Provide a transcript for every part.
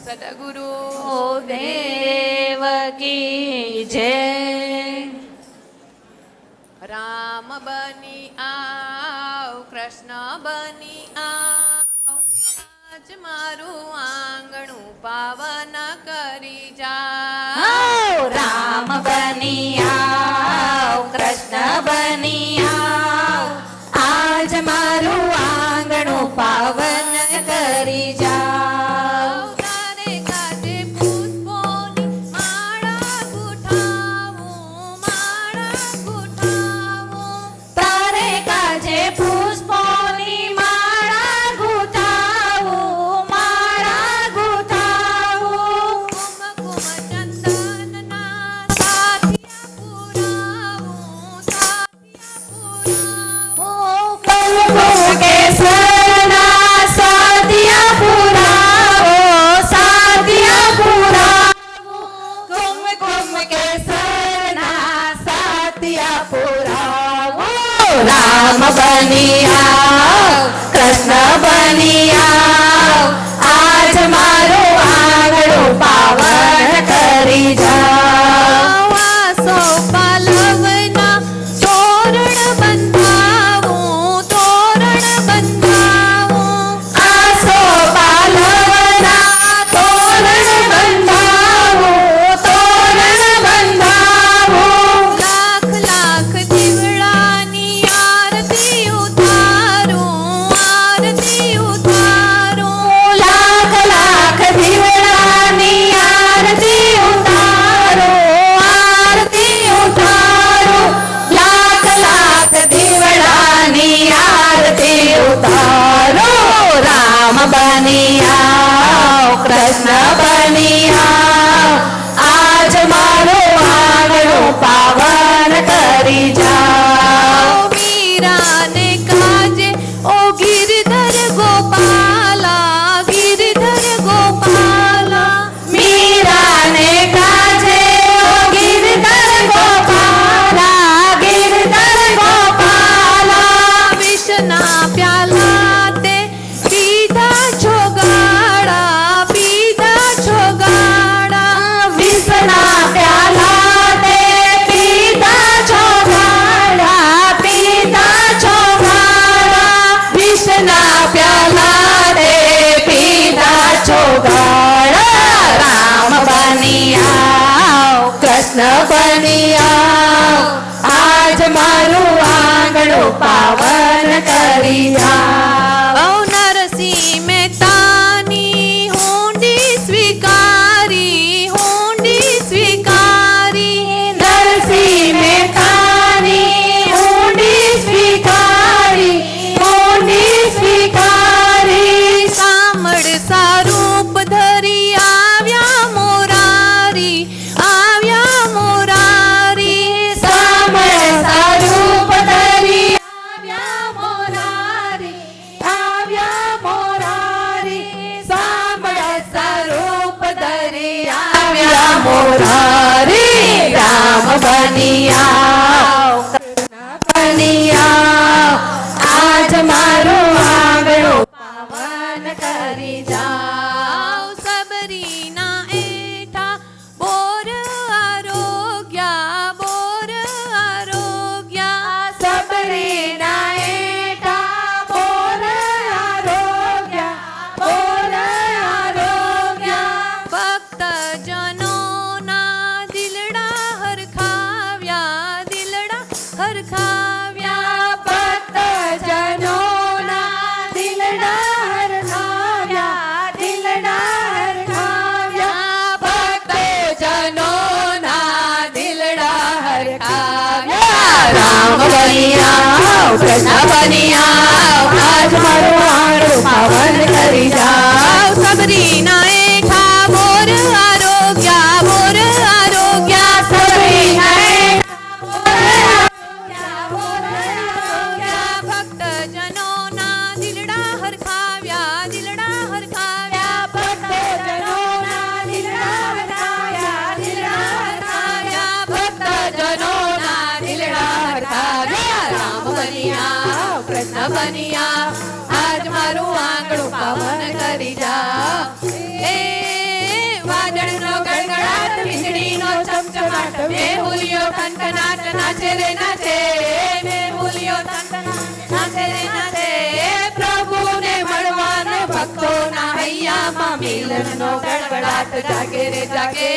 સદગુરુ દેવ કી જય. રામ બની આવ, કૃષ્ણ બની આવ, આજ મારું આંગણું પાવન કરી જા. રામ બની આવ, કૃષ્ણ બની આવ, આજ મારું આંગણું પાવન કરી જાવ. તારે કાજે પુષ્પોની માળા ગુંથાવું, માળા ગુંથાવું. તારે કાજે પુષ્પોની માળા ગુંથાવું, માળા ગુંથાવું. કુમકુમ ચંદનના સાથિયા પુરાવું, સાથિયા પુરાવું. કુમકુમ કેસરના સાદિયા પુરાવો, સાદિયા પુરાવો. કુમકુમ કેસરના સાદિયા પુરાવો. રામ બની આવ, કૃષ્ણ બની આવ, આજ મારું આંગણું પાવન કરી જાવ. વાસો પાલવના તોરણ બંધાવું, તોરણ બંધાવું. આસો પાલવના તોરણ બંધાવું, તોરણ બંધાવું. લાખ લાખ દીવડાની આરતી ઉતારું, આરતી ઉતારું. લાખ લાખ દીવડાની આરતી ઉતારો, આરતી ઉતારો. લાખ લાખ દીવડાની આરતી ઉતારો. રામ બની આવ, કૃષ્ણ બની આવ, આજ મારું આંગણું પાવન કરી જાવ. વીરાને કાજે ઓ ગિરધર ગોપાલા, ગિરધર ગોપાલા. મીરાને કાજે ઓ ગિરધર ગોપાલા, ગિરધર ગોપાલા. વિષના પ્યાલા તે પીધા છોગાડા, પીધા છોગાડા. વિષના પ્યાલા તે પીધા છોગાડા, પીધા છોગાડા. વિષના પ્યાલા તે પીધા છોગાડા. રામ બની આવ, કૃષ્ણ બની આવ, આજ મારું આંગણું પાવન કરી જાવ. ઓ નરસિંહ મહેતાની હુંડી સ્વીકારી, હુંડી સ્વીકારી. નરસિંહ મહેતાની ઊંડી સ્વીકારી, ઊંડી સ્વીકારી. સામળ સારૂપ ધરી આવ્યા મોરારી, આવ્યા મોરારી. સામળ સ્વરૂપ ધરી આવ્યા મોરારી, આવ્યા મોરારી. સામળ સ્વરૂપ ધરી આવ્યા મોરારી. રામ બની આવ, કૃષ્ણ બની આવ, આજ મારું આંગણું પાવન કરી જાવ. સબરીના એઠા બોર આરોગ્યા, બોર આરોગ્યા. સબરીના એઠા બોર આરોગ્યા, બોર આરોગ્યા. ભક્તજનોના દિલડા હરખાવ્યા, દિલડા હરખાવ્યા. ભક્તજનોના દિલડા હરખાવ્યા, દિલડા હરખાવ્યા. ભક્તજનોના દિલડા હરખાવ્યા. રામ બની આવ, કૃષ્ણ બની આવ, આજ મારું આંગણું પાવન કરી જાવ. સબરીના એઠા બોર આરોગ્યા, બોર આરોગ્યા. સબરીના ભક્તજનોના દિલડા હરખાવ્યા, દિલડા હરખાવ્યા. ભક્તજનોના દિલડા હરખાવ્યા, દિલડા હરખાવ્યા. ભક્તજનોના દિલડા હરખાવ્યા. રામ બની આવ, કૃષ્ણ બની આવ, આજ મારું આંગણું પાવન કરી જાવ. એ પંચનાટ મેહુલિયો ઠનઠનાટ નાચે રે નાચે મેહુલિયો ઠનઠનાટ નાચે રે નાચે પ્રભુને મળવાને ભક્તોના હૈયામાં મિલનનો ગડગડાટ જાગે રે જાગે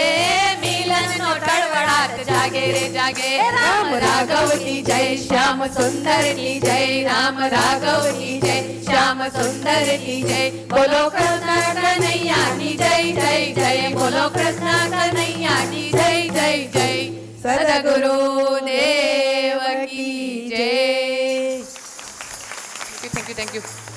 મિલનનો ટળવળાટ જાગે રે જાગે રામ રાઘવ કી જય શ્યામ સુંદર કી જય રામ રાઘવ કી જય શ્યામ સુંદર કી જય બોલો કૃષ્ણ કનૈયાની જય જય જય બોલો કૃષ્ણ કનૈયાની જય જય જય સદગુરુ દેવ કી જય થેન્ક યુ